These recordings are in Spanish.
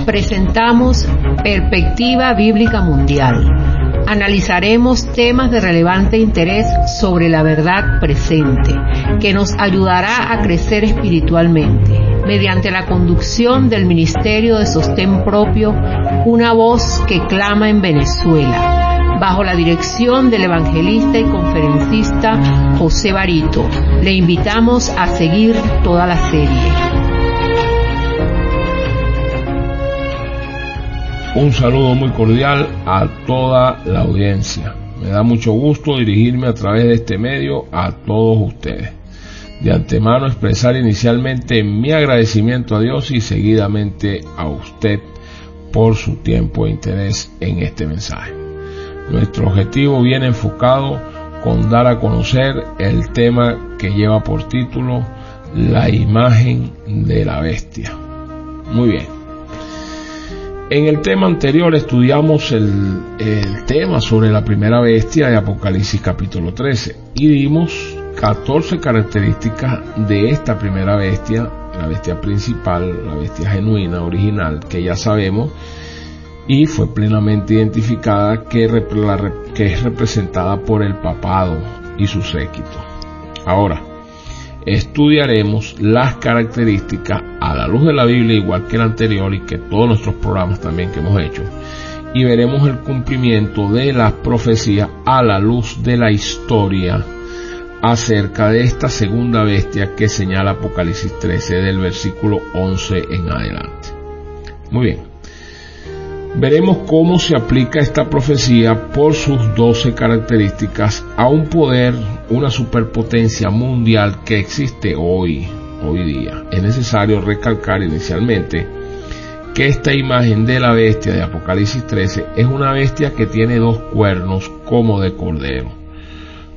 presentamos Perspectiva Bíblica Mundial. Analizaremos temas de relevante interés sobre la verdad presente, que nos ayudará a crecer espiritualmente, mediante la conducción del Ministerio de Sostén Propio, una voz que clama en Venezuela, bajo la dirección del evangelista y conferencista José Barito. Le invitamos a seguir toda la serie. Un saludo muy cordial a toda la audiencia. Me da mucho gusto dirigirme a través de este medio a todos ustedes. De antemano expresar inicialmente mi agradecimiento a Dios y seguidamente a usted por su tiempo e interés en este mensaje. Nuestro objetivo viene enfocado con dar a conocer el tema que lleva por título La imagen de la bestia. Muy bien. En el tema anterior estudiamos el tema sobre la primera bestia de Apocalipsis capítulo 13 y dimos 14 características de esta primera bestia, la bestia principal, la bestia genuina, original, que ya sabemos y fue plenamente identificada que es representada por el papado y su séquito. Ahora, estudiaremos las características a la luz de la Biblia, igual que el anterior y que todos nuestros programas también que hemos hecho, y veremos el cumplimiento de las profecías a la luz de la historia acerca de esta segunda bestia que señala Apocalipsis 13 del versículo 11 en adelante. Muy bien. Veremos cómo se aplica esta profecía por sus 12 características a un poder, una superpotencia mundial que existe hoy día. Es necesario recalcar inicialmente que esta imagen de la bestia de Apocalipsis 13 es una bestia que tiene 2 cuernos como de cordero.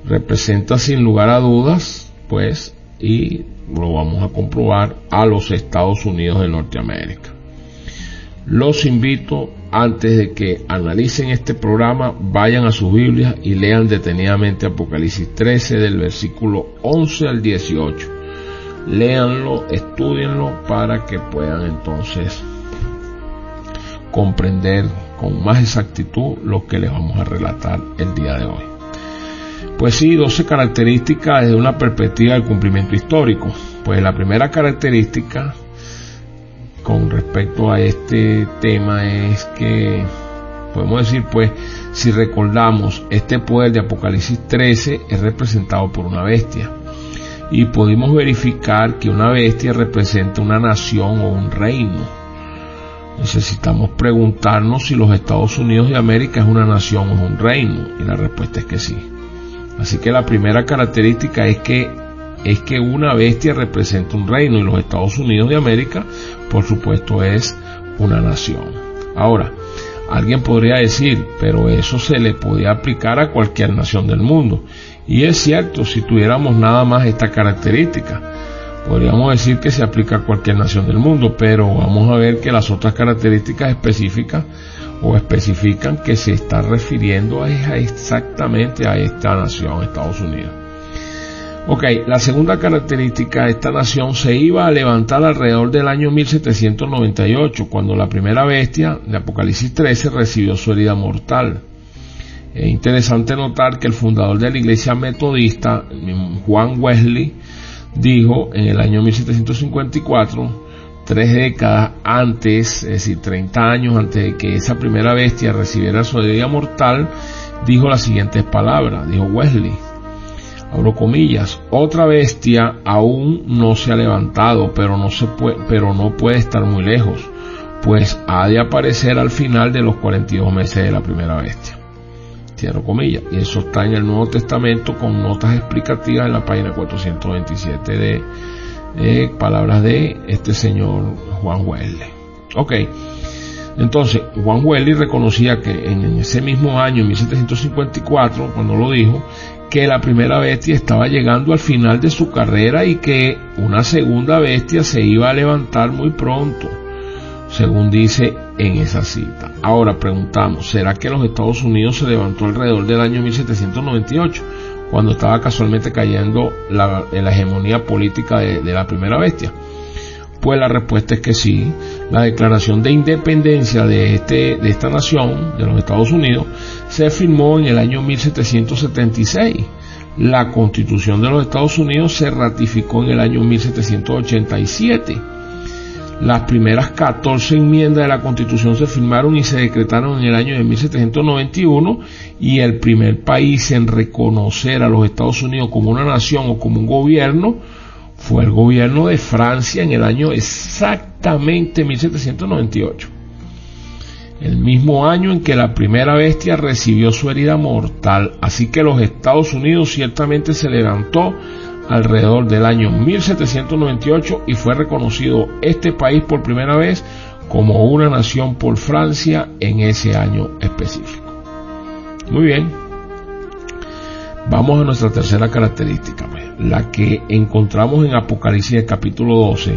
Representa sin lugar a dudas, pues, y lo vamos a comprobar, a los Estados Unidos de Norteamérica. Los invito, antes de que analicen este programa, vayan a sus Biblias y lean detenidamente Apocalipsis 13 del versículo 11 al 18. Léanlo, estúdienlo para que puedan entonces comprender con más exactitud lo que les vamos a relatar el día de hoy. Pues sí, 12 características desde una perspectiva del cumplimiento histórico. Pues la primera característica con respecto a este tema es que podemos decir, pues, si recordamos, este poder de Apocalipsis 13 es representado por una bestia y pudimos verificar que una bestia representa una nación o un reino. Necesitamos preguntarnos si los Estados Unidos de América es una nación o es un reino, y la respuesta es que sí. Así que la primera característica es que una bestia representa un reino, y los Estados Unidos de América, por supuesto, es una nación. Ahora, alguien podría decir, pero eso se le podía aplicar a cualquier nación del mundo. Y es cierto, si tuviéramos nada más esta característica, podríamos decir que se aplica a cualquier nación del mundo, pero vamos a ver que las otras características específicas o especifican que se está refiriendo exactamente a esta nación, Estados Unidos. Ok, la segunda característica, esta nación se iba a levantar alrededor del año 1798, cuando la primera bestia de Apocalipsis 13 recibió su herida mortal. Es interesante notar que el fundador de la iglesia metodista, Juan Wesley, dijo en el año 1754, 3 décadas antes, es decir, 30 años antes de que esa primera bestia recibiera su herida mortal, dijo las siguientes palabras, dijo Wesley, abro comillas, otra bestia aún no se ha levantado, pero no puede estar muy lejos, pues ha de aparecer al final de los 42 meses de la primera bestia. Cierro comillas. Y eso está en el Nuevo Testamento con notas explicativas en la página 427 de palabras de este señor Juan Wesley. Ok, entonces Juan Wesley reconocía que en ese mismo año, en 1754, cuando lo dijo, que la primera bestia estaba llegando al final de su carrera y que una segunda bestia se iba a levantar muy pronto, según dice en esa cita. Ahora preguntamos, ¿será que los Estados Unidos se levantó alrededor del año 1798, cuando estaba casualmente cayendo la hegemonía política de la primera bestia? Pues la respuesta es que sí. La declaración de independencia de esta nación, de los Estados Unidos, se firmó en el año 1776. La Constitución de los Estados Unidos se ratificó en el año 1787. Las primeras 14 enmiendas de la Constitución se firmaron y se decretaron en el año de 1791, y el primer país en reconocer a los Estados Unidos como una nación o como un gobierno fue el gobierno de Francia en el año exactamente 1798. El mismo año en que la primera bestia recibió su herida mortal. Así que los Estados Unidos ciertamente se levantó alrededor del año 1798 y fue reconocido este país por primera vez como una nación por Francia en ese año específico. Muy bien, vamos a nuestra tercera característica, la que encontramos en Apocalipsis capítulo 12.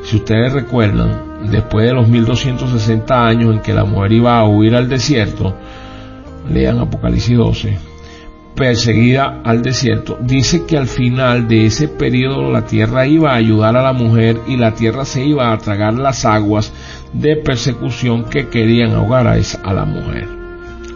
Si ustedes recuerdan, después de los 1260 años en que la mujer iba a huir al desierto, lean Apocalipsis 12, perseguida al desierto, dice que al final de ese periodo la tierra iba a ayudar a la mujer y la tierra se iba a tragar las aguas de persecución que querían ahogar a la mujer.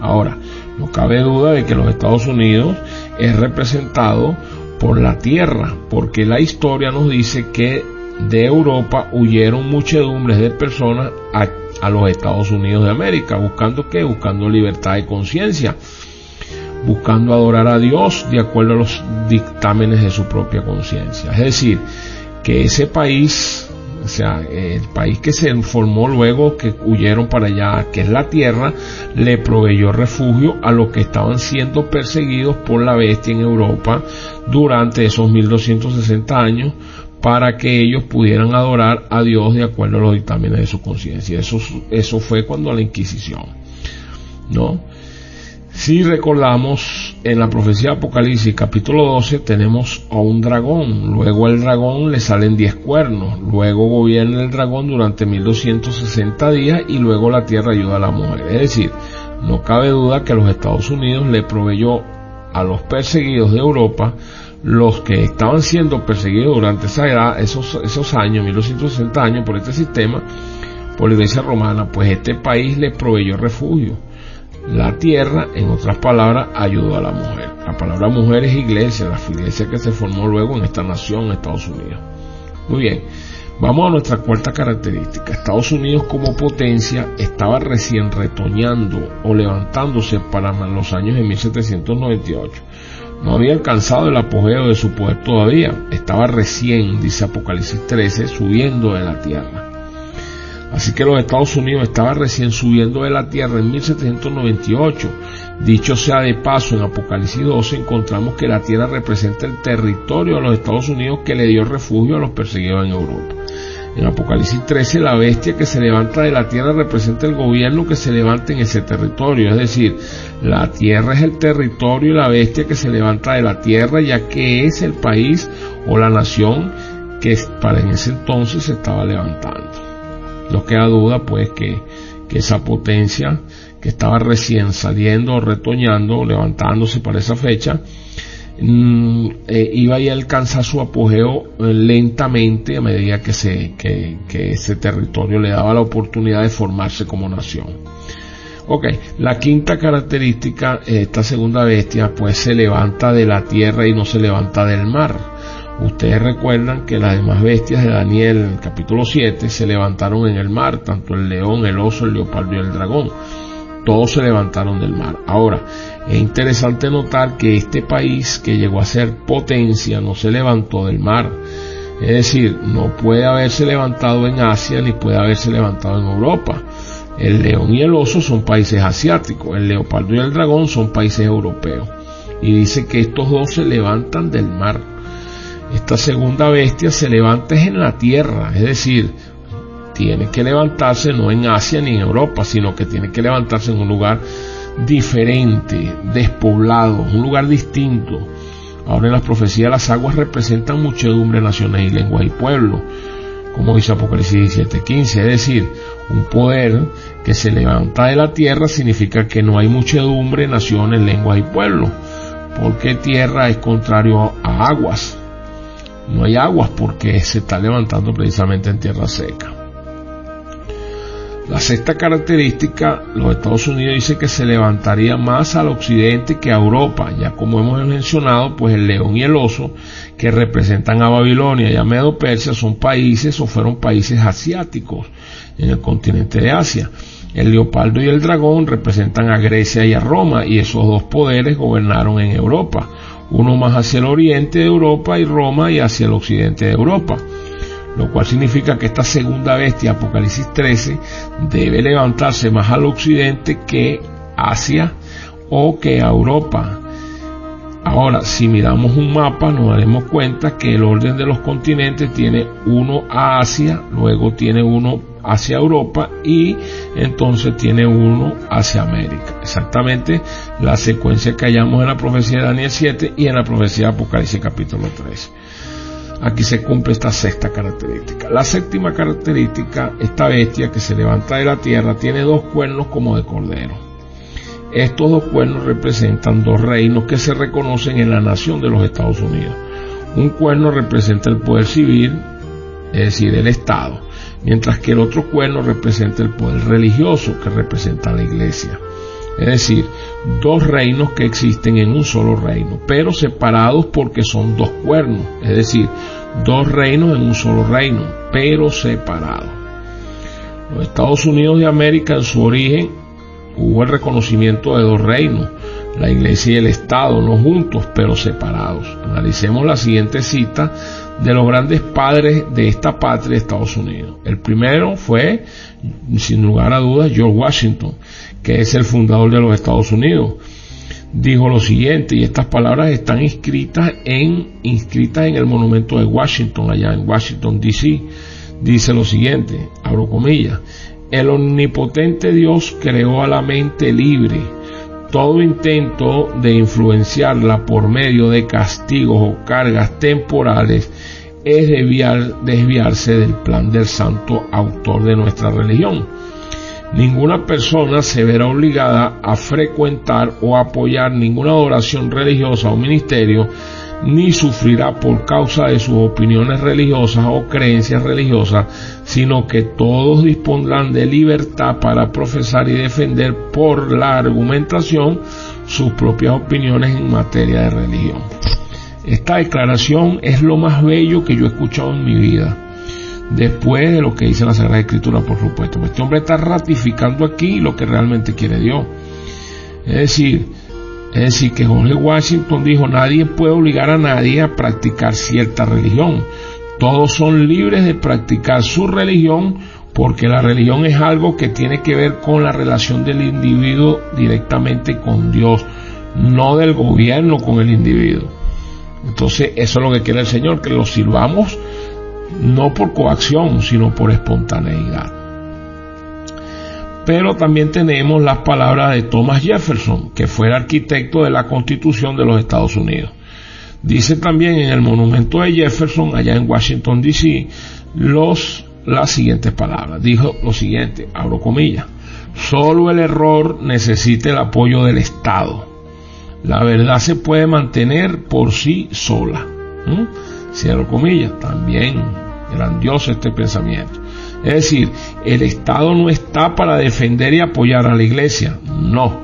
Ahora, no cabe duda de que los Estados Unidos es representado por la tierra, porque la historia nos dice que de Europa huyeron muchedumbres de personas a los Estados Unidos de América. ¿Buscando qué? Buscando libertad de conciencia, buscando adorar a Dios de acuerdo a los dictámenes de su propia conciencia. Es decir, que ese país, o sea, el país que se formó luego que huyeron para allá, que es la tierra, le proveyó refugio a los que estaban siendo perseguidos por la bestia en Europa durante esos 1260 años, para que ellos pudieran adorar a Dios de acuerdo a los dictámenes de su conciencia. Eso fue cuando la Inquisición, ¿no? Si recordamos, en la profecía de Apocalipsis capítulo 12 tenemos a un dragón. Luego el dragón le salen 10 cuernos. Luego gobierna el dragón durante 1260 días y luego la tierra ayuda a la mujer. Es decir, no cabe duda que los Estados Unidos le proveyó a los perseguidos de Europa, los que estaban siendo perseguidos durante esa edad, esos años, 1260 años, por este sistema, por la Iglesia Romana, pues este país les proveyó refugio. La tierra, en otras palabras, ayudó a la mujer. La palabra mujer es iglesia, la iglesia que se formó luego en esta nación, Estados Unidos. Muy bien, vamos a nuestra cuarta característica. Estados Unidos como potencia estaba recién retoñando o levantándose para los años de 1798. No había alcanzado el apogeo de su poder todavía. Estaba recién, dice Apocalipsis 13, subiendo de la tierra. Así que los Estados Unidos estaban recién subiendo de la tierra en 1798. Dicho sea de paso, en Apocalipsis 12 encontramos que la tierra representa el territorio de los Estados Unidos que le dio refugio a los perseguidos en Europa. En Apocalipsis 13, la bestia que se levanta de la tierra representa el gobierno que se levanta en ese territorio. Es decir, la tierra es el territorio y la bestia que se levanta de la tierra, ya que es el país o la nación que para en ese entonces se estaba levantando. No queda duda pues que esa potencia que estaba recién saliendo, retoñando, levantándose para esa fecha, iba a alcanzar su apogeo lentamente a medida que ese territorio le daba la oportunidad de formarse como nación. Ok, la quinta característica, esta segunda bestia pues se levanta de la tierra y no se levanta del mar. Ustedes recuerdan que las demás bestias de Daniel en el capítulo 7 se levantaron en el mar, tanto el león, el oso, el leopardo y el dragón. Todos se levantaron del mar. Ahora, es interesante notar que este país que llegó a ser potencia no se levantó del mar. Es decir, no puede haberse levantado en Asia ni puede haberse levantado en Europa. El león y el oso son países asiáticos, el leopardo y el dragón son países europeos. Y dice que estos dos se levantan del mar. Esta segunda bestia se levanta en la tierra, es decir, tiene que levantarse no en Asia ni en Europa, sino que tiene que levantarse en un lugar diferente, despoblado, un lugar distinto. Ahora en las profecías las aguas representan muchedumbre, naciones y lenguas y pueblos, como dice Apocalipsis 17:15, es decir, un poder que se levanta de la tierra significa que no hay muchedumbre, naciones, lenguas y pueblos, porque tierra es contrario a aguas. no hay aguas porque se está levantando precisamente en tierra seca. La sexta característica, los Estados Unidos dice que se levantaría más al occidente que a Europa, ya como hemos mencionado, pues el león y el oso, que representan a Babilonia y a Medo-Persia, son países o fueron países asiáticos en el continente de Asia. El leopardo y el dragón representan a Grecia y a Roma, y esos dos poderes gobernaron en Europa, uno más hacia el oriente de Europa y Roma, y hacia el occidente de Europa, lo cual significa que esta segunda bestia, Apocalipsis 13, debe levantarse más al occidente que Asia o que a Europa. Ahora, si miramos un mapa, nos daremos cuenta que el orden de los continentes tiene uno a Asia, luego tiene uno hacia Europa y entonces tiene uno hacia América. Exactamente la secuencia que hallamos en la profecía de Daniel 7 y en la profecía de Apocalipsis capítulo 13. Aquí se cumple esta sexta característica. La séptima característica, esta bestia que se levanta de la tierra tiene dos cuernos como de cordero. Estos dos cuernos representan dos reinos que se reconocen en la nación de los Estados Unidos. Un cuerno representa el poder civil, es decir, el Estado, mientras que el otro cuerno representa el poder religioso, que representa la Iglesia. Es decir, dos reinos que existen en un solo reino, pero separados porque son dos cuernos, es decir, dos reinos en un solo reino, pero separados. Los Estados Unidos de América, en su origen, hubo el reconocimiento de dos reinos, la Iglesia y el Estado, no juntos, pero separados. Analicemos la siguiente cita de los grandes padres de esta patria, Estados Unidos. El primero fue, sin lugar a dudas, George Washington, que es el fundador de los Estados Unidos. Dijo lo siguiente, y estas palabras están inscritas en el monumento de Washington, allá en Washington, D.C. Dice lo siguiente, abro comillas: el omnipotente Dios creó a la mente libre. Todo intento de influenciarla por medio de castigos o cargas temporales es desviarse del plan del santo autor de nuestra religión. Ninguna persona se verá obligada a frecuentar o apoyar ninguna adoración religiosa o ministerio, ni sufrirá por causa de sus opiniones religiosas o creencias religiosas, sino que todos dispondrán de libertad para profesar y defender por la argumentación sus propias opiniones en materia de religión. Esta declaración es lo más bello que yo he escuchado en mi vida, después de lo que dice la Sagrada Escritura, por supuesto. Este hombre está ratificando aquí lo que realmente quiere Dios. Es decir, que George Washington dijo: nadie puede obligar a nadie a practicar cierta religión. Todos son libres de practicar su religión, porque la religión es algo que tiene que ver con la relación del individuo directamente con Dios, no del gobierno con el individuo. Entonces, eso es lo que quiere el Señor, que lo sirvamos no por coacción, sino por espontaneidad. Pero también tenemos las palabras de Thomas Jefferson, que fue el arquitecto de la Constitución de los Estados Unidos. Dice también en el monumento de Jefferson, allá en Washington, D.C., las siguientes palabras. Dijo lo siguiente, abro comillas: solo el error necesita el apoyo del Estado. La verdad se puede mantener por sí sola. Cierro comillas. También grandioso este pensamiento. Es decir, el Estado no está para defender y apoyar a la Iglesia. No.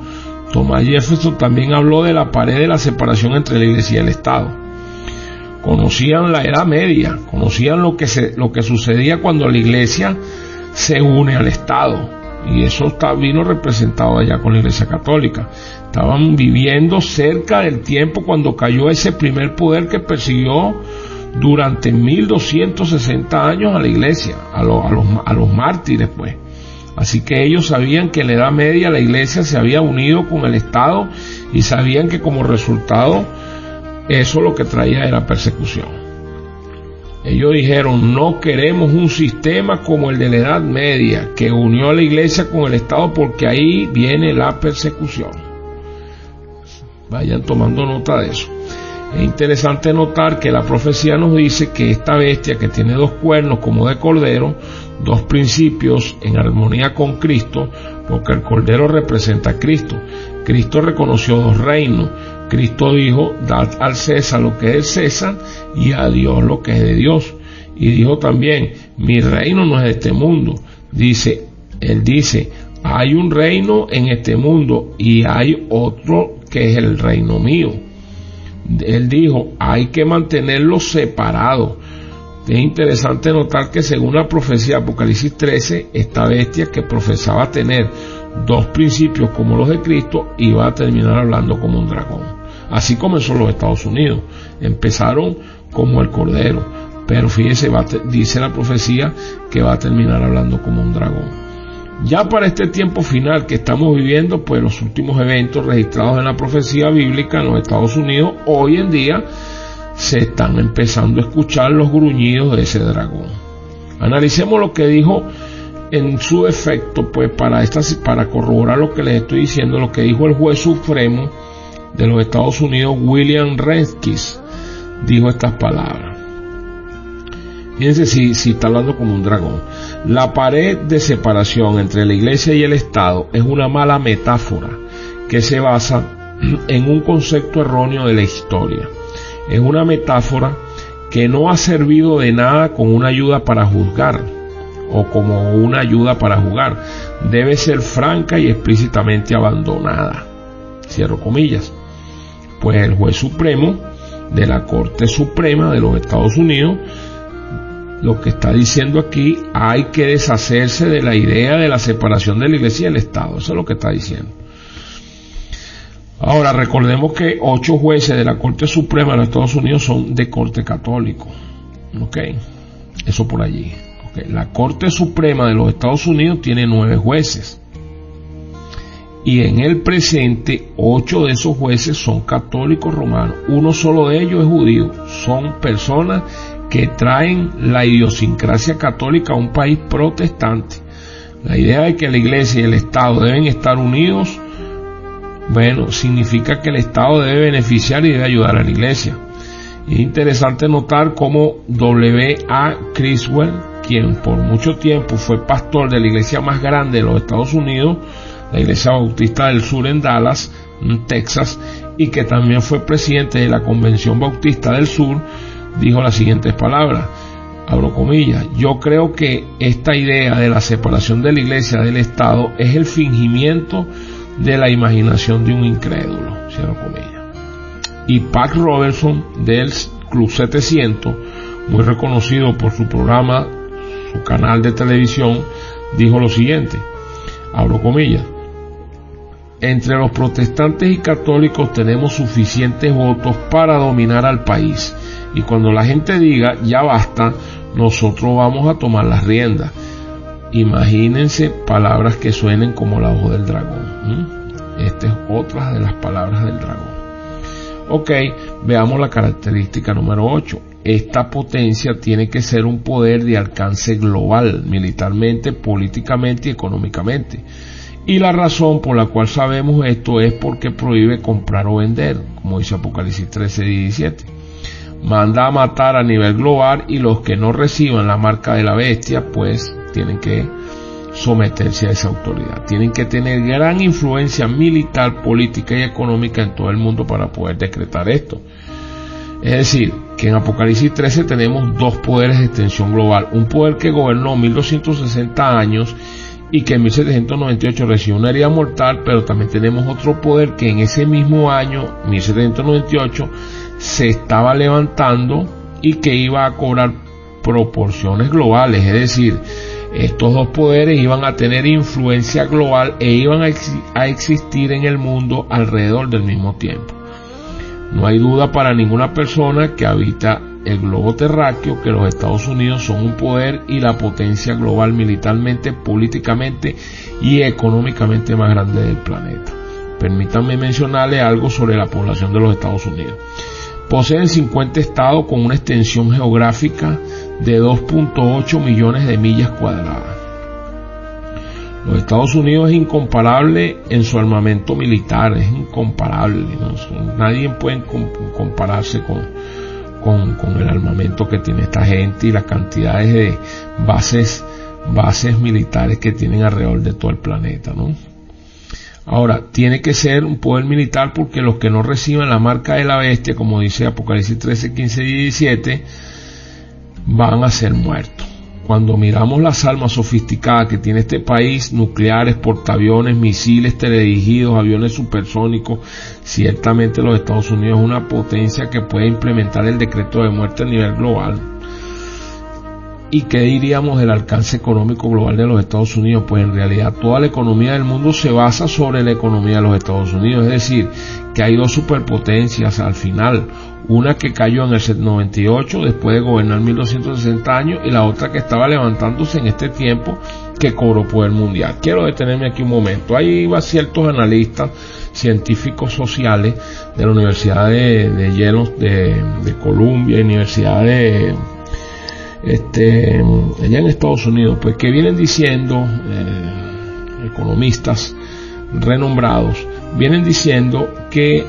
Thomas Jefferson también habló de la pared de la separación entre la Iglesia y el Estado. Conocían la Edad Media, conocían lo que sucedía cuando la Iglesia se une al Estado. Y eso vino representado allá con la Iglesia Católica. Estaban viviendo cerca del tiempo cuando cayó ese primer poder que persiguió durante 1260 años a la Iglesia, a los mártires, pues. Así que ellos sabían que en la Edad Media la Iglesia se había unido con el Estado y sabían que como resultado eso lo que traía era persecución. Ellos dijeron: no queremos un sistema como el de la Edad Media, que unió a la Iglesia con el Estado, porque ahí viene la persecución. Vayan tomando nota de eso. Es interesante notar que la profecía nos dice que esta bestia, que tiene dos cuernos como de cordero, dos principios en armonía con Cristo, porque el cordero representa a Cristo. Cristo reconoció dos reinos, Cristo dijo: dad al César lo que es del César y a Dios lo que es de Dios. Y dijo también: mi reino no es de este mundo. Él dice: hay un reino en este mundo y hay otro que es el reino mío. Él dijo: hay que mantenerlos separados. Es interesante notar que según la profecía de Apocalipsis 13, esta bestia que profesaba tener dos principios como los de Cristo iba a terminar hablando como un dragón. Así comenzó los Estados Unidos. Empezaron como el cordero, pero fíjese, dice la profecía que va a terminar hablando como un dragón. Ya para este tiempo final que estamos viviendo, pues los últimos eventos registrados en la profecía bíblica en los Estados Unidos, hoy en día se están empezando a escuchar los gruñidos de ese dragón. Analicemos lo que dijo en su efecto, pues para corroborar lo que les estoy diciendo, lo que dijo el juez supremo de los Estados Unidos, William Rehnquist. Dijo estas palabras. Fíjense si está hablando como un dragón. La pared de separación entre la iglesia y el Estado es una mala metáfora que se basa en un concepto erróneo de la historia. Es una metáfora que no ha servido de nada con una ayuda para juzgar o como una ayuda para jugar. Debe ser franca y explícitamente abandonada. Cierro comillas. Pues el juez supremo de la Corte Suprema de los Estados Unidos lo que está diciendo aquí: hay que deshacerse de la idea de la separación de la iglesia y el Estado. Eso es lo que está diciendo. Ahora, recordemos que 8 jueces de la Corte Suprema de los Estados Unidos son de corte católico. ¿Ok? Eso por allí. ¿Okay? La Corte Suprema de los Estados Unidos tiene 9 jueces. Y en el presente, 8 de esos jueces son católicos romanos. Uno solo de ellos es judío. Son personas que traen la idiosincrasia católica a un país protestante. La idea de que la iglesia y el Estado deben estar unidos, bueno, significa que el Estado debe beneficiar y debe ayudar a la iglesia. Y es interesante notar cómo W.A. Criswell, quien por mucho tiempo fue pastor de la iglesia más grande de los Estados Unidos, la Iglesia Bautista del Sur en Dallas, Texas, y que también fue presidente de la Convención Bautista del Sur, dijo las siguientes palabras, abro comillas: yo creo que esta idea de la separación de la iglesia del Estado es el fingimiento de la imaginación de un incrédulo, cierro comillas. Y Pat Robertson del Club 700, muy reconocido por su programa, su canal de televisión, dijo lo siguiente, abro comillas: entre los protestantes y católicos tenemos suficientes votos para dominar al país, y cuando la gente diga ya basta, nosotros vamos a tomar las riendas. Imagínense palabras que suenen como la voz del dragón. Esta es otra de las palabras del dragón. Ok, veamos la característica número 8. Esta potencia tiene que ser un poder de alcance global, militarmente, políticamente y económicamente. Y la razón por la cual sabemos esto es porque prohíbe comprar o vender, como dice Apocalipsis 13:17. Manda a matar a nivel global, y los que no reciban la marca de la bestia pues tienen que someterse a esa autoridad. Tienen que tener gran influencia militar, política y económica en todo el mundo para poder decretar esto. Es decir, que en Apocalipsis 13 tenemos 2 poderes de extensión global. Un poder que gobernó 1260 años y que en 1798 recibió una herida mortal, pero también tenemos otro poder que en ese mismo año, 1798, se estaba levantando y que iba a cobrar proporciones globales. Es decir, estos 2 poderes iban a tener influencia global e iban a existir en el mundo alrededor del mismo tiempo. No hay duda para ninguna persona que habita el globo terráqueo que los Estados Unidos son un poder y la potencia global militarmente, políticamente y económicamente más grande del planeta. Permítanme mencionarle algo sobre la población de los Estados Unidos. Poseen 50 estados con una extensión geográfica de 2.8 millones de millas cuadradas. Los Estados Unidos es incomparable en su armamento militar, es incomparable, ¿no? Nadie puede compararse con el armamento que tiene esta gente y las cantidades de bases militares que tienen alrededor de todo el planeta, ¿no? Ahora, tiene que ser un poder militar, porque los que no reciban la marca de la bestia, como dice Apocalipsis 13, 15 y 17, van a ser muertos. Cuando miramos las armas sofisticadas que tiene este país, nucleares, portaaviones, misiles teledirigidos, aviones supersónicos, ciertamente los Estados Unidos es una potencia que puede implementar el decreto de muerte a nivel global. ¿Y qué diríamos del alcance económico global de los Estados Unidos? Pues en realidad toda la economía del mundo se basa sobre la economía de los Estados Unidos, es decir, que hay dos superpotencias al final, una que cayó en el 98 después de gobernar 1260 años, y la otra que estaba levantándose en este tiempo, que cobró poder mundial. Quiero detenerme aquí un momento. Hay ciertos analistas científicos sociales de la Universidad de Yale, de Columbia, Universidad de allá en Estados Unidos, pues que vienen diciendo, economistas renombrados, vienen diciendo que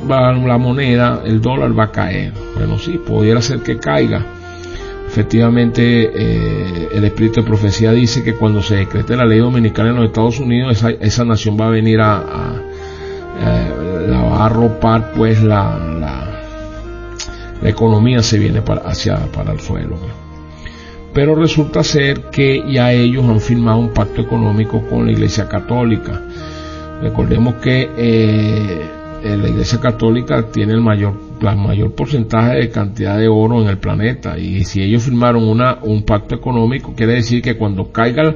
la moneda, el dólar, va a caer. Bueno, sí, pudiera ser que caiga. Efectivamente, el espíritu de profecía dice que cuando se decrete la ley dominicana en los Estados Unidos, esa nación va a venir la va a arropar, pues la economía se viene para el suelo. Pero resulta ser que ya ellos han firmado un pacto económico con la Iglesia Católica. Recordemos que la Iglesia Católica tiene el mayor porcentaje de cantidad de oro en el planeta, y si ellos firmaron un pacto económico, quiere decir que cuando caiga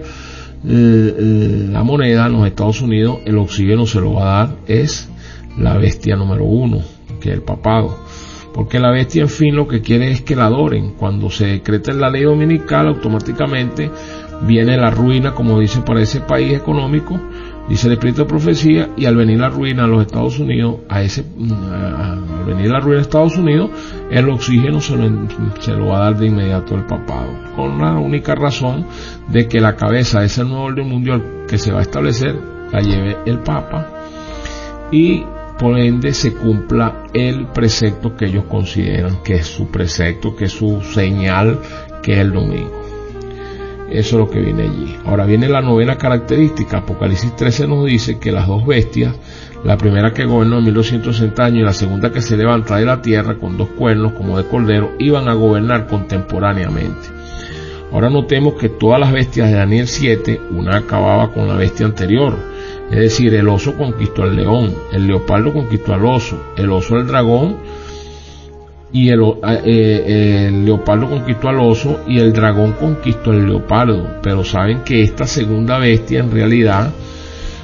la moneda en los Estados Unidos, el oxígeno se lo va a dar es la bestia número 1, que es el papado. Porque la bestia, en fin, lo que quiere es que la adoren. Cuando se decreta en la ley dominical, automáticamente viene la ruina, como dice, para ese país económico, dice el espíritu de profecía, y al venir la ruina a los Estados Unidos, al venir la ruina a Estados Unidos, el oxígeno se lo va a dar de inmediato el papado, con la única razón de que la cabeza de ese nuevo orden mundial que se va a establecer la lleve el Papa, y por ende se cumpla el precepto que ellos consideran que es su precepto, que es su señal, que es el domingo. Eso es lo que viene allí. Ahora viene la novena característica. Apocalipsis 13 nos dice que las dos bestias, la primera que gobernó en 1260 años y la segunda que se levanta de la tierra con dos cuernos como de cordero, iban a gobernar contemporáneamente. Ahora notemos que todas las bestias de Daniel 7, una acababa con la bestia anterior. Es decir, el oso conquistó al león, el leopardo conquistó al oso, el oso al dragón, y el leopardo conquistó al oso, y el dragón conquistó al leopardo. Pero saben que esta segunda bestia en realidad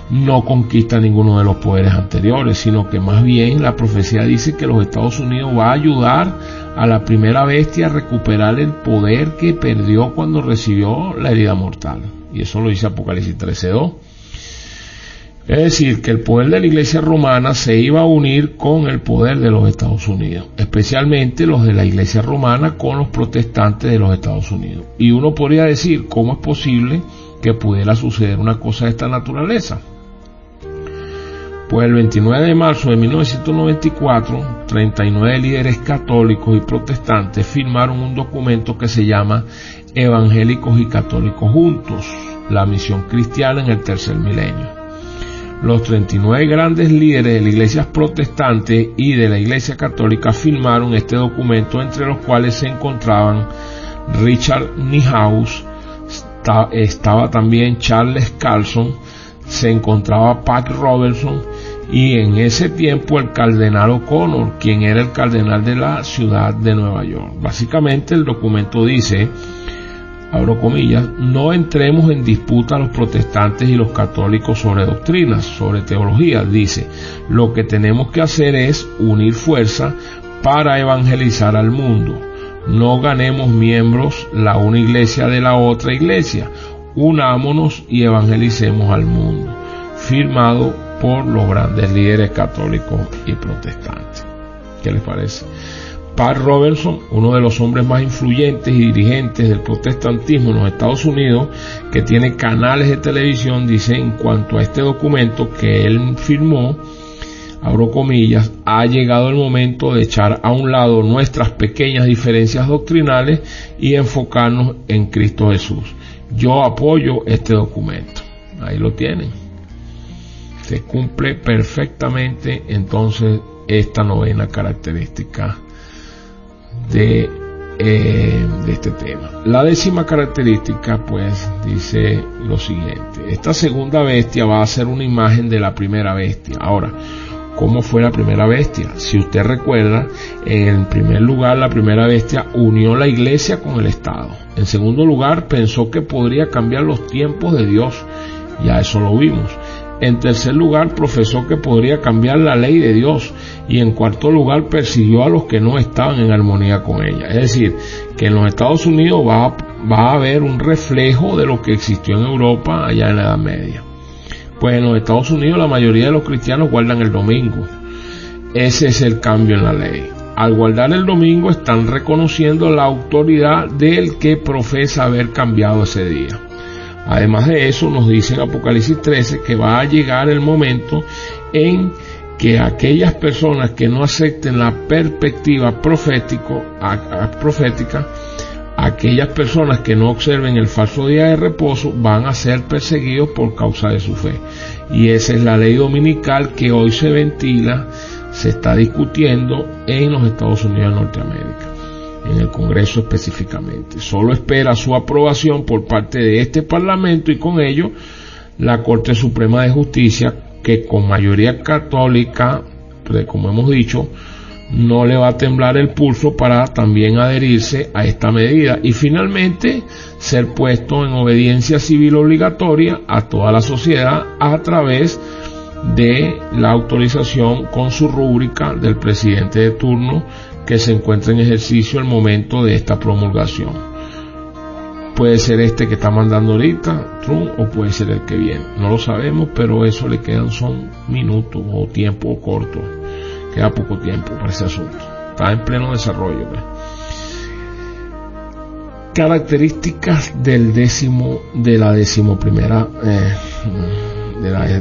no conquista ninguno de los poderes anteriores, sino que más bien la profecía dice que los Estados Unidos va a ayudar a la primera bestia a recuperar el poder que perdió cuando recibió la herida mortal. Y eso lo dice Apocalipsis 13:2. Es decir, que el poder de la Iglesia romana se iba a unir con el poder de los Estados Unidos, especialmente los de la Iglesia romana con los protestantes de los Estados Unidos. Y uno podría decir, ¿cómo es posible que pudiera suceder una cosa de esta naturaleza? Pues el 29 de marzo de 1994, 39 líderes católicos y protestantes firmaron un documento que se llama Evangélicos y Católicos Juntos, la misión cristiana en el tercer milenio. Los 39 grandes líderes de las iglesias protestantes y de la iglesia católica firmaron este documento, entre los cuales se encontraban Richard Niehaus, estaba también Charles Carlson, se encontraba Pat Robertson, y en ese tiempo el cardenal O'Connor, quien era el cardenal de la ciudad de Nueva York. Básicamente el documento dice, abro comillas, no entremos en disputa a los protestantes y los católicos sobre doctrinas, sobre teología. Dice, lo que tenemos que hacer es unir fuerza para evangelizar al mundo. No ganemos miembros la una iglesia de la otra iglesia. Unámonos y evangelicemos al mundo. Firmado por los grandes líderes católicos y protestantes. ¿Qué les parece? Pat Robertson, uno de los hombres más influyentes y dirigentes del protestantismo en los Estados Unidos, que tiene canales de televisión, dice en cuanto a este documento que él firmó, abro comillas, ha llegado el momento de echar a un lado nuestras pequeñas diferencias doctrinales y enfocarnos en Cristo Jesús. Yo apoyo este documento. Ahí lo tienen. se cumple perfectamente entonces esta novena característica de este tema. La 10ª característica pues dice lo siguiente: esta segunda bestia va a ser una imagen de la primera bestia. Ahora, ¿cómo fue la primera bestia? Si usted recuerda, en primer lugar la primera bestia unió la iglesia con el Estado. En segundo lugar, pensó que podría cambiar los tiempos de Dios, ya eso lo vimos. En tercer lugar, profesó que podría cambiar la ley de Dios. Y en cuarto lugar, persiguió a los que no estaban en armonía con ella. Es decir, que en los Estados Unidos va a haber un reflejo de lo que existió en Europa allá en la Edad Media. Pues en los Estados Unidos la mayoría de los cristianos guardan el domingo. Ese es el cambio en la ley. Al guardar el domingo están reconociendo la autoridad del que profesa haber cambiado ese día. Además de eso, nos dice en Apocalipsis 13 que va a llegar el momento en que aquellas personas que no acepten la perspectiva profética, aquellas personas que no observen el falso día de reposo, van a ser perseguidos por causa de su fe. Y esa es la ley dominical que hoy se ventila, se está discutiendo en los Estados Unidos de Norteamérica, en el Congreso específicamente. Solo espera su aprobación por parte de este Parlamento y con ello la Corte Suprema de Justicia, que con mayoría católica, como hemos dicho, no le va a temblar el pulso para también adherirse a esta medida y finalmente ser puesto en obediencia civil obligatoria a toda la sociedad a través de la autorización con su rúbrica del presidente de turno que se encuentra en ejercicio al momento de esta promulgación. Puede ser este que está mandando ahorita Trump o puede ser el que viene, no lo sabemos, pero eso le quedan son minutos o tiempo corto, queda poco tiempo para ese asunto, está en pleno desarrollo. Características del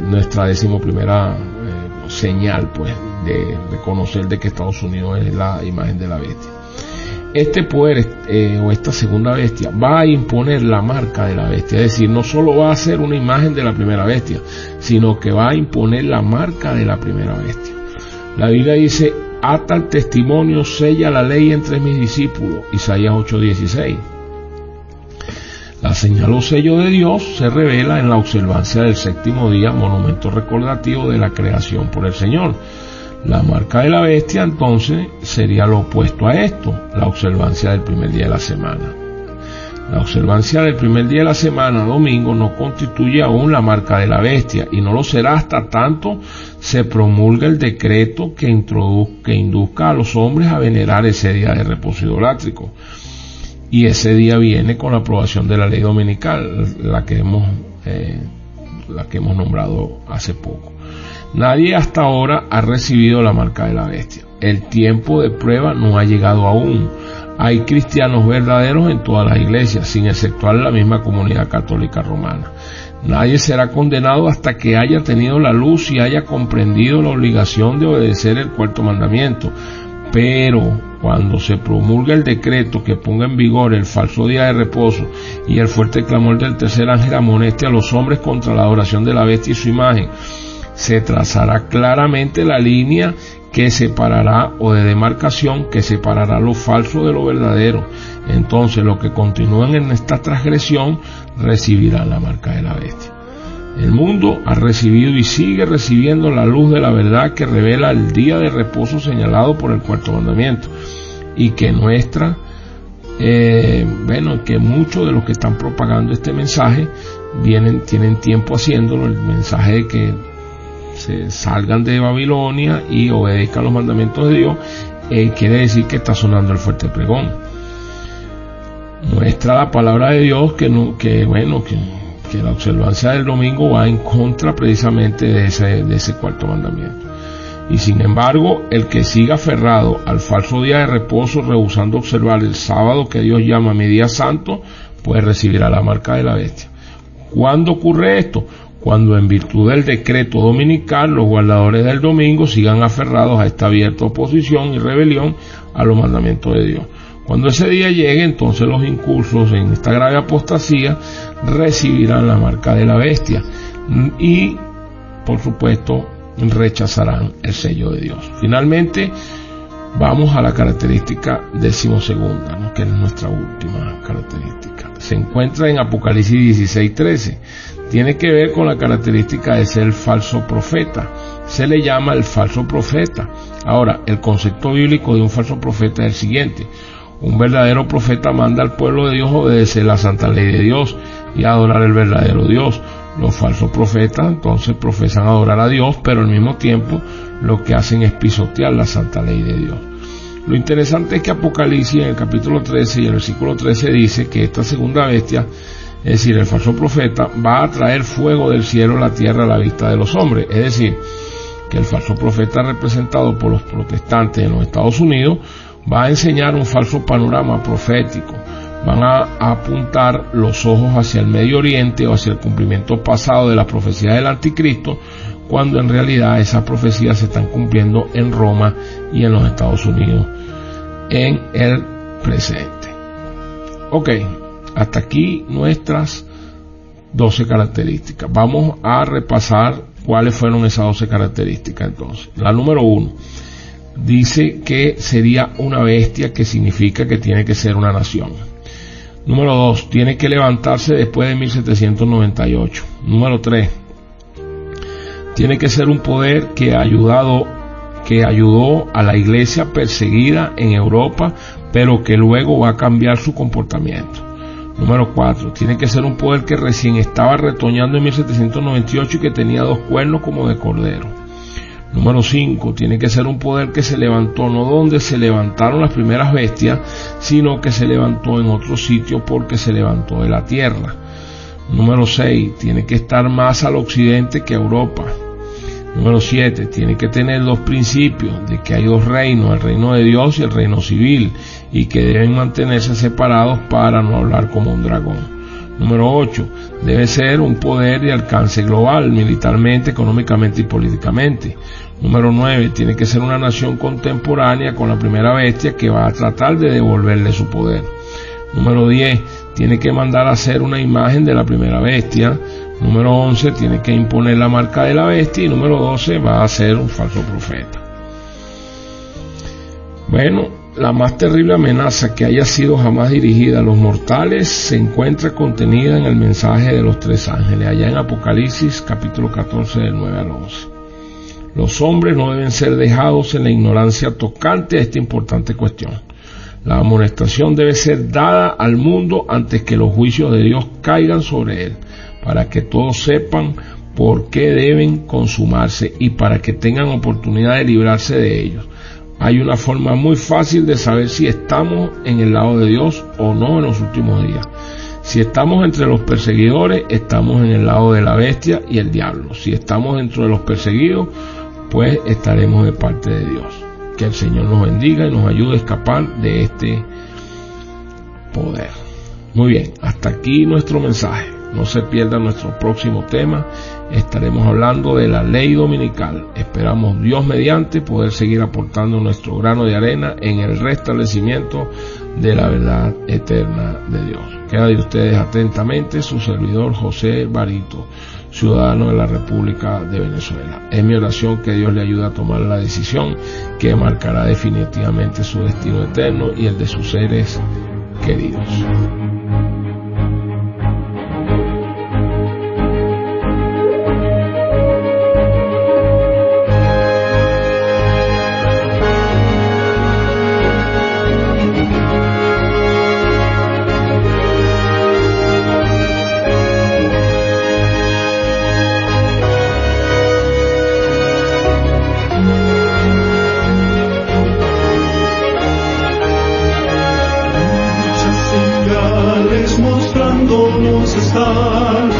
nuestra 11ª señal pues de reconocer de que Estados Unidos es la imagen de la bestia. Este poder o esta segunda bestia va a imponer la marca de la bestia, es decir, no solo va a ser una imagen de la primera bestia, sino que va a imponer la marca de la primera bestia. La Biblia dice: ata el testimonio, sella la ley entre mis discípulos, Isaías 8:16. La señal o sello de Dios se revela en la observancia del séptimo día, monumento recordativo de la creación por el Señor. La marca de la bestia entonces sería lo opuesto a esto, la observancia del primer día de la semana. La observancia del primer día de la semana, domingo, no constituye aún la marca de la bestia y no lo será hasta tanto se promulga el decreto que induzca a los hombres a venerar ese día de reposo idolátrico. Y ese día viene con la aprobación de la ley dominical, la que hemos nombrado hace poco. Nadie hasta ahora ha recibido la marca de la bestia. El tiempo de prueba no ha llegado aún. Hay cristianos verdaderos en todas las iglesias, sin exceptuar la misma comunidad católica romana. Nadie será condenado hasta que haya tenido la luz y haya comprendido la obligación de obedecer el cuarto mandamiento. Pero cuando se promulga el decreto que ponga en vigor el falso día de reposo y el fuerte clamor del tercer ángel amoneste a los hombres contra la adoración de la bestia y su imagen, se trazará claramente la línea que separará, o de demarcación, que separará lo falso de lo verdadero. Entonces los que continúan en esta transgresión recibirán la marca de la bestia. El mundo ha recibido y sigue recibiendo la luz de la verdad que revela el día de reposo señalado por el cuarto mandamiento, y que que muchos de los que están propagando este mensaje tienen tiempo haciéndolo, el mensaje de que se salgan de Babilonia y obedezcan los mandamientos de Dios, quiere decir que está sonando el fuerte pregón. Muestra la palabra de Dios que la observancia del domingo va en contra precisamente de ese cuarto mandamiento. Y sin embargo, el que siga aferrado al falso día de reposo, rehusando observar el sábado que Dios llama mi día santo, pues recibirá la marca de la bestia. ¿Cuándo ocurre esto? Cuando en virtud del decreto dominical los guardadores del domingo sigan aferrados a esta abierta oposición y rebelión a los mandamientos de Dios. Cuando ese día llegue, entonces los incursos en esta grave apostasía recibirán la marca de la bestia y por supuesto, rechazarán el sello de Dios. Finalmente, vamos a la característica 12ª, ¿no?, que es nuestra última característica. Se encuentra en Apocalipsis 16:13. Tiene que ver con la característica de ser falso profeta. Se le llama el falso profeta. Ahora, el concepto bíblico de un falso profeta es el siguiente: un verdadero profeta manda al pueblo de Dios a obedecer la santa ley de Dios y a adorar el verdadero Dios. Los falsos profetas entonces profesan adorar a Dios, pero al mismo tiempo lo que hacen es pisotear la santa ley de Dios. Lo interesante es que Apocalipsis, en el capítulo 13 y el versículo 13, dice que esta segunda bestia, es decir, el falso profeta, va a traer fuego del cielo a la tierra a la vista de los hombres. Es decir, que el falso profeta, representado por los protestantes en los Estados Unidos, va a enseñar un falso panorama profético. Van a apuntar los ojos hacia el Medio Oriente o hacia el cumplimiento pasado de las profecías del Anticristo, cuando en realidad esas profecías se están cumpliendo en Roma y en los Estados Unidos en el presente. Ok, hasta aquí nuestras 12 características. Vamos a repasar cuáles fueron esas 12 características entonces. La número 1 dice que sería una bestia, que significa que tiene que ser una nación. Número 2, tiene que levantarse después de 1798. Número 3, tiene que ser un poder que ayudó a la iglesia perseguida en Europa, pero que luego va a cambiar su comportamiento. Número 4, tiene que ser un poder que recién estaba retoñando en 1798 y que tenía 2 cuernos como de cordero. Número 5, tiene que ser un poder que se levantó no donde se levantaron las primeras bestias, sino que se levantó en otro sitio porque se levantó de la tierra. Número 6, tiene que estar más al occidente que a Europa. Número 7, tiene que tener 2 principios, de que hay 2 reinos, el reino de Dios y el reino civil, y que deben mantenerse separados para no hablar como un dragón. Número 8, debe ser un poder de alcance global, militarmente, económicamente y políticamente. Número 9, tiene que ser una nación contemporánea con la primera bestia que va a tratar de devolverle su poder. Número 10, tiene que mandar a hacer una imagen de la primera bestia. Número 11, tiene que imponer la marca de la bestia. Y número 12, va a ser un falso profeta. Bueno, la más terrible amenaza que haya sido jamás dirigida a los mortales se encuentra contenida en el mensaje de los 3 ángeles, allá en Apocalipsis capítulo 14 del 9 al 11. Los hombres no deben ser dejados en la ignorancia tocante a esta importante cuestión. La amonestación debe ser dada al mundo antes que los juicios de Dios caigan sobre él, para que todos sepan por qué deben consumarse y para que tengan oportunidad de librarse de ellos. Hay una forma muy fácil de saber si estamos en el lado de Dios o no en los últimos días. Si estamos entre los perseguidores, estamos en el lado de la bestia y el diablo. Si estamos dentro de los perseguidos, pues estaremos de parte de Dios. Que el Señor nos bendiga y nos ayude a escapar de este poder. Muy bien, hasta aquí nuestro mensaje. No se pierda nuestro próximo tema. Estaremos hablando de la ley dominical. Esperamos, Dios mediante, poder seguir aportando nuestro grano de arena en el restablecimiento de la verdad eterna de Dios. Queda de ustedes atentamente su servidor José Barito, ciudadano de la República de Venezuela. Es mi oración que Dios le ayude a tomar la decisión que marcará definitivamente su destino eterno y el de sus seres queridos. Mostrándonos están